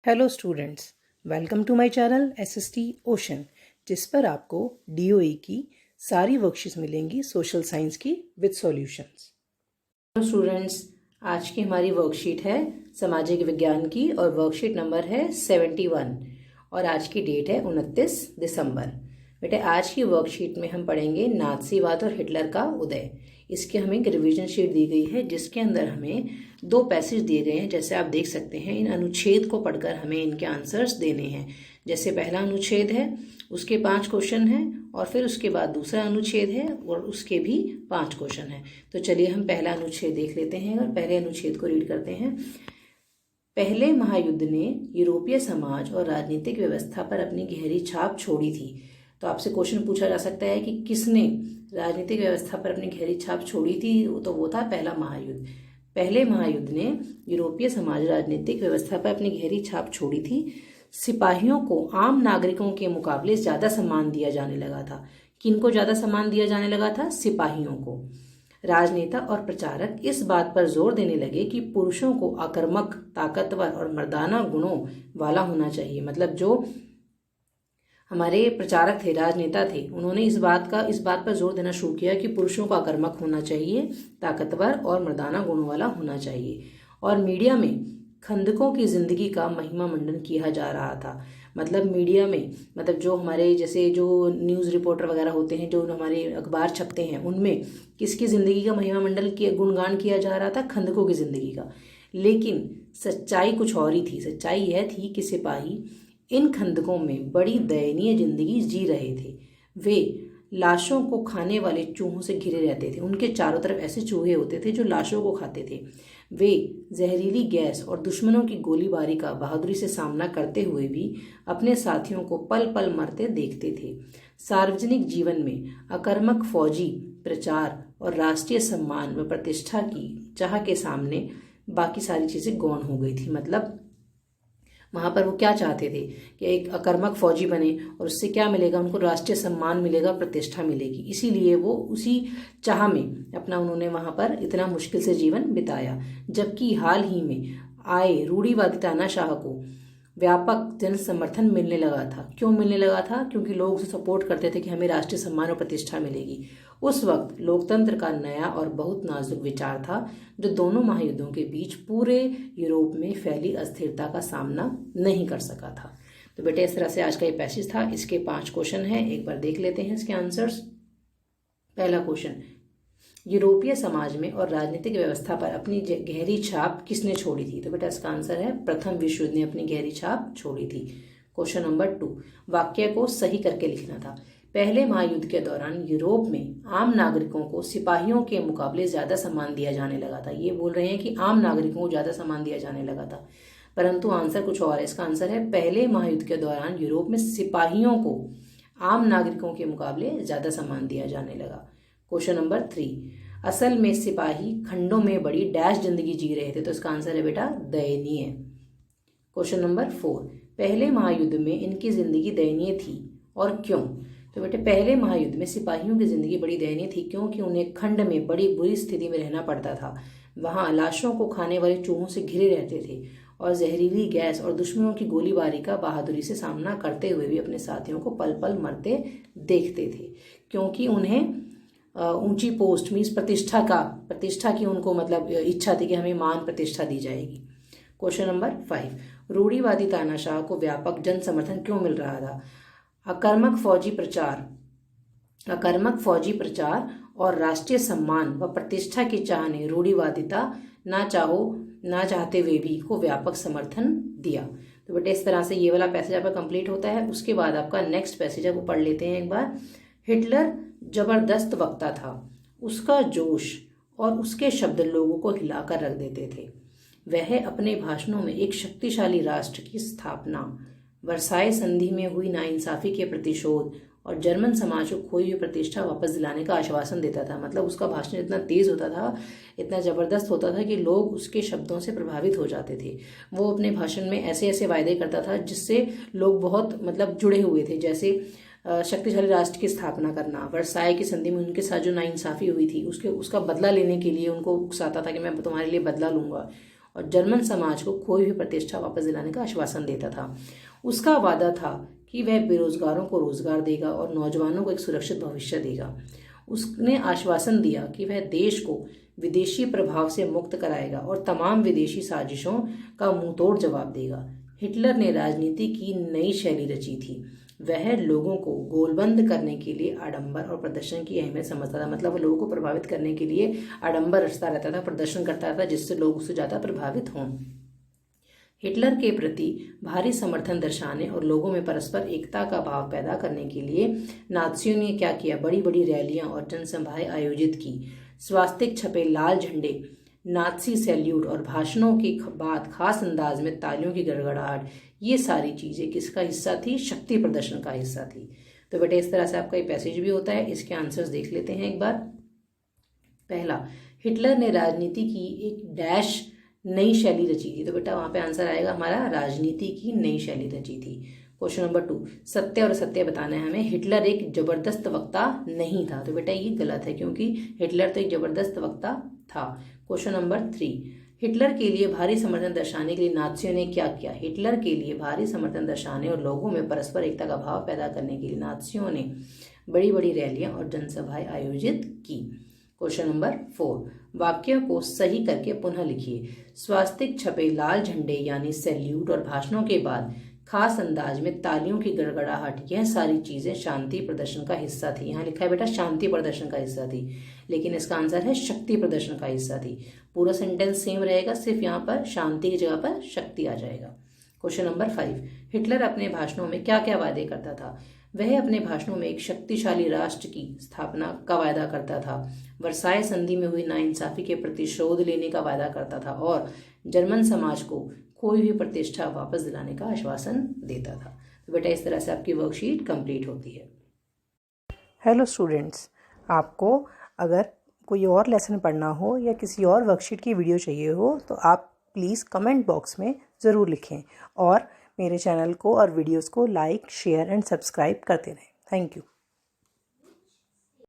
Hello students, welcome to my channel SST ocean, जिस पर आपको डीओई की सारी वर्कशीट्स मिलेंगी सोशल साइंस की विद सॉल्यूशंस। हेलो स्टूडेंट्स, आज की हमारी वर्कशीट है सामाजिक विज्ञान की और वर्कशीट नंबर है 71 और आज की डेट है 29 दिसंबर। बेटे, आज की वर्कशीट में हम पढ़ेंगे नाज़ीवाद और हिटलर का उदय। इसकी हमें एक रिवीजन शीट दी गई है जिसके अंदर हमें 2 पैसेज दिए गए हैं। जैसे आप देख सकते हैं, इन अनुच्छेद को पढ़कर हमें इनके आंसर्स देने हैं। जैसे पहला अनुच्छेद है, उसके 5 क्वेश्चन हैं और फिर उसके बाद दूसरा अनुच्छेद है और उसके भी 5 क्वेश्चन हैं। तो चलिए हम पहला अनुच्छेद देख लेते हैं और पहले अनुच्छेद को रीड करते हैं। पहले महायुद्ध ने यूरोपीय समाज और राजनीतिक व्यवस्था पर अपनी गहरी छाप छोड़ी थी। तो आपसे क्वेश्चन पूछा जा सकता है कि किसने राजनीतिक व्यवस्था पर अपनी गहरी छाप छोड़ी थी, तो वो था पहला महायुद्ध। पहले महायुद्ध ने यूरोपीय समाज राजनीतिक व्यवस्था पर अपनी गहरी छाप छोड़ी थी। सिपाहियों को आम नागरिकों के मुकाबले ज्यादा सम्मान दिया जाने लगा था। किनको ज्यादा सम्मान दिया जाने लगा था? सिपाहियों को। राजनेता और प्रचारक इस बात पर जोर देने लगे कि पुरुषों को आक्रामक, ताकतवर और मर्दाना गुणों वाला होना चाहिए। मतलब जो हमारे प्रचारक थे, राजनेता थे, उन्होंने इस बात पर जोर देना शुरू किया कि पुरुषों को आक्रामक होना चाहिए, ताकतवर और मर्दाना गुणों वाला होना चाहिए। और मीडिया में खंदकों की जिंदगी का महिमा मंडन किया जा रहा था। मतलब मीडिया में, मतलब जो हमारे जैसे जो न्यूज़ रिपोर्टर वगैरह होते हैं, जो हमारे अखबार छपते हैं, उनमें किसकी जिंदगी का महिमा मंडल किया, गुणगान किया जा रहा था? खंदकों की जिंदगी का। लेकिन सच्चाई कुछ और ही थी। सच्चाई यह थी कि सिपाही इन खंदकों में बड़ी दयनीय जिंदगी जी रहे थे। वे लाशों को खाने वाले चूहों से घिरे रहते थे। उनके चारों तरफ ऐसे चूहे होते थे जो लाशों को खाते थे। वे जहरीली गैस और दुश्मनों की गोलीबारी का बहादुरी से सामना करते हुए भी अपने साथियों को पल पल मरते देखते थे। सार्वजनिक जीवन में आक्रामक फौजी प्रचार और राष्ट्रीय सम्मान व प्रतिष्ठा की चाह के सामने बाकी सारी चीजें गौण हो गई थी। मतलब वहां पर वो क्या चाहते थे कि एक आक्रामक फौजी बने और उससे क्या मिलेगा? उनको राष्ट्रीय सम्मान मिलेगा, प्रतिष्ठा मिलेगी। इसीलिए वो उसी चाह में अपना उन्होंने वहां पर इतना मुश्किल से जीवन बिताया। जबकि हाल ही में आए रूढ़िवादी तानाशाह को व्यापक जन समर्थन मिलने लगा था। क्यों मिलने लगा था? क्योंकि लोग उसे सपोर्ट करते थे कि हमें राष्ट्रीय सम्मान और प्रतिष्ठा मिलेगी। उस वक्त लोकतंत्र का नया और बहुत नाजुक विचार था, जो दोनों महायुद्धों के बीच पूरे यूरोप में फैली अस्थिरता का सामना नहीं कर सका था। तो बेटे, इस तरह से आज का ये पैसेज था। इसके 5 क्वेश्चन हैं, एक बार देख लेते हैं इसके आंसर्स। पहला क्वेश्चन, यूरोपीय समाज में और राजनीतिक व्यवस्था पर अपनी गहरी छाप किसने छोड़ी थी? तो बेटा इसका आंसर है प्रथम विश्व युद्ध ने अपनी गहरी छाप छोड़ी थी। क्वेश्चन नंबर 2, वाक्य को सही करके लिखना था। पहले महायुद्ध के दौरान यूरोप में आम नागरिकों को सिपाहियों के मुकाबले ज्यादा सम्मान दिया जाने लगा था। ये बोल रहे हैं कि आम नागरिकों को ज्यादा सम्मान दिया जाने लगा था, परंतु आंसर कुछ और है। इसका आंसर है पहले महायुद्ध के दौरान यूरोप में सिपाहियों को आम नागरिकों के मुकाबले ज्यादा सम्मान दिया जाने लगा। क्वेश्चन नंबर 3, असल में सिपाही खंडों में बड़ी डैश जिंदगी जी रहे थे। तो इसका आंसर है बेटा दयनीय। क्वेश्चन नंबर 4, पहले महायुद्ध में इनकी जिंदगी दयनीय थी और क्यों? तो बेटे, पहले महायुद्ध में सिपाहियों की जिंदगी बड़ी दयनीय थी क्योंकि उन्हें खंड में बड़ी बुरी स्थिति में रहना पड़ता था। वहां लाशों को खाने वाले चूहों से घिरे रहते थे और जहरीली गैस और दुश्मनों की गोलीबारी का बहादुरी से सामना करते हुए भी अपने साथियों को पल पल मरते देखते थे। क्योंकि उन्हें ऊंची पोस्ट मीन्स प्रतिष्ठा की उनको मतलब इच्छा थी कि हमें मान प्रतिष्ठा दी जाएगी। क्वेश्चन नंबर 5, रूढ़िवादी तानाशाह को व्यापक जन समर्थन क्यों मिल रहा था? आक्रामक फौजी प्रचार और राष्ट्रीय सम्मान व प्रतिष्ठा की चाह ने रूढ़िवादिता ना चाहते हुए भी को व्यापक समर्थन दिया। तो बेटे, इस तरह से ये वाला पैसेज आपका कंप्लीट होता है। उसके बाद आपका नेक्स्ट पैसेज है, वो पढ़ लेते हैं एक बार। हिटलर जबरदस्त वक्ता था। उसका जोश और उसके शब्द लोगों को हिलाकर रख देते थे। वह अपने भाषणों में एक शक्तिशाली राष्ट्र की स्थापना, वर्साय संधि में हुई नाइंसाफी के प्रतिशोध और जर्मन समाज को खोई हुई प्रतिष्ठा वापस दिलाने का आश्वासन देता था। मतलब उसका भाषण इतना तेज होता था, इतना जबरदस्त होता था कि लोग उसके शब्दों से प्रभावित हो जाते थे। वो अपने भाषण में ऐसे ऐसे वायदे करता था जिससे लोग बहुत मतलब जुड़े हुए थे। जैसे शक्तिशाली राष्ट्र की स्थापना करना, वर्साय की संधि में उनके साथ जो नाइंसाफी हुई थी उसका बदला लेने के लिए उनको उकसाता था कि मैं तुम्हारे लिए बदला लूंगा। और जर्मन समाज को खोई हुई प्रतिष्ठा वापस दिलाने का आश्वासन देता था। उसका वादा था कि वह बेरोजगारों को रोजगार देगा और नौजवानों को एक सुरक्षित भविष्य देगा। उसने आश्वासन दिया कि वह देश को विदेशी प्रभाव से मुक्त कराएगा और तमाम विदेशी साजिशों का मुंहतोड़ जवाब देगा। हिटलर ने राजनीति की नई शैली रची थी। वह लोगों को गोलबंद करने के लिए आडंबर और प्रदर्शन की अहमियत समझता था। मतलब वो लोगों को प्रभावित करने के लिए आडंबर रचता रहता था, प्रदर्शन करता था, जिससे लोग उससे ज्यादा प्रभावित हों। हिटलर के प्रति भारी समर्थन दर्शाने और लोगों में परस्पर एकता का भाव पैदा करने के लिए नाजियों ने क्या किया, बड़ी बड़ी रैलियां और जनसभाएं आयोजित की। स्वास्तिक छपे लाल झंडे, नाजी सैल्यूट और भाषणों के बाद खास अंदाज में तालियों की गड़गड़ाहट, ये सारी चीजें किसका हिस्सा थी? शक्ति प्रदर्शन का हिस्सा थी। तो बेटे इस तरह से आपका ये पैसेज भी होता है। इसके आंसर्स देख लेते हैं एक बार। पहला, हिटलर ने राजनीति की एक डैश नई शैली रची थी। तो बेटा वहां पे आंसर आएगा हमारा राजनीति की नई शैली रची थी। क्वेश्चन नंबर 2, सत्य और असत्य बताना है हमें। हिटलर एक जबरदस्त वक्ता नहीं था। तो बेटा ये गलत है, क्योंकि हिटलर तो एक जबरदस्त वक्ता था। क्वेश्चन नंबर 3, हिटलर के लिए भारी समर्थन दर्शाने के लिए नाजियों ने क्या किया? हिटलर के लिए भारी समर्थन दर्शाने और लोगों में परस्पर एकता का भाव पैदा करने के लिए नाजियों ने बड़ी बड़ी रैलियां और जनसभाएं आयोजित की। क्वेश्चन नंबर 4, वाक्य को सही करके पुनः लिखिए। स्वास्तिक छपे लाल झंडे यानी सैल्यूट और भाषणों के बाद खास अंदाज में तालियों की गड़गड़ाहट, यह सारी चीजें शांति प्रदर्शन का हिस्सा थी। यहाँ लिखा है बेटा शांति प्रदर्शन का हिस्सा थी, लेकिन इसका आंसर है शक्ति प्रदर्शन का हिस्सा थी। पूरा सेंटेंस सेम रहेगा, सिर्फ यहाँ पर शांति की जगह पर शक्ति आ जाएगा। क्वेश्चन नंबर 5, हिटलर अपने भाषणों में क्या क्या वादे करता था? वह अपने भाषणों में एक शक्तिशाली राष्ट्र की स्थापना का वायदा करता था, वर्साय संधि में हुई नाइंसाफी के प्रतिशोध लेने का वायदा करता था और जर्मन समाज को खोई हुई प्रतिष्ठा वापस दिलाने का आश्वासन देता था। तो बेटा इस तरह से आपकी वर्कशीट कंप्लीट होती है। हेलो स्टूडेंट्स, आपको अगर कोई और लेसन पढ़ना हो या किसी और वर्कशीट की वीडियो चाहिए हो तो आप प्लीज़ कमेंट बॉक्स में ज़रूर लिखें और मेरे चैनल को और वीडियोस को लाइक, शेयर एंड सब्सक्राइब करते रहें। Thank you.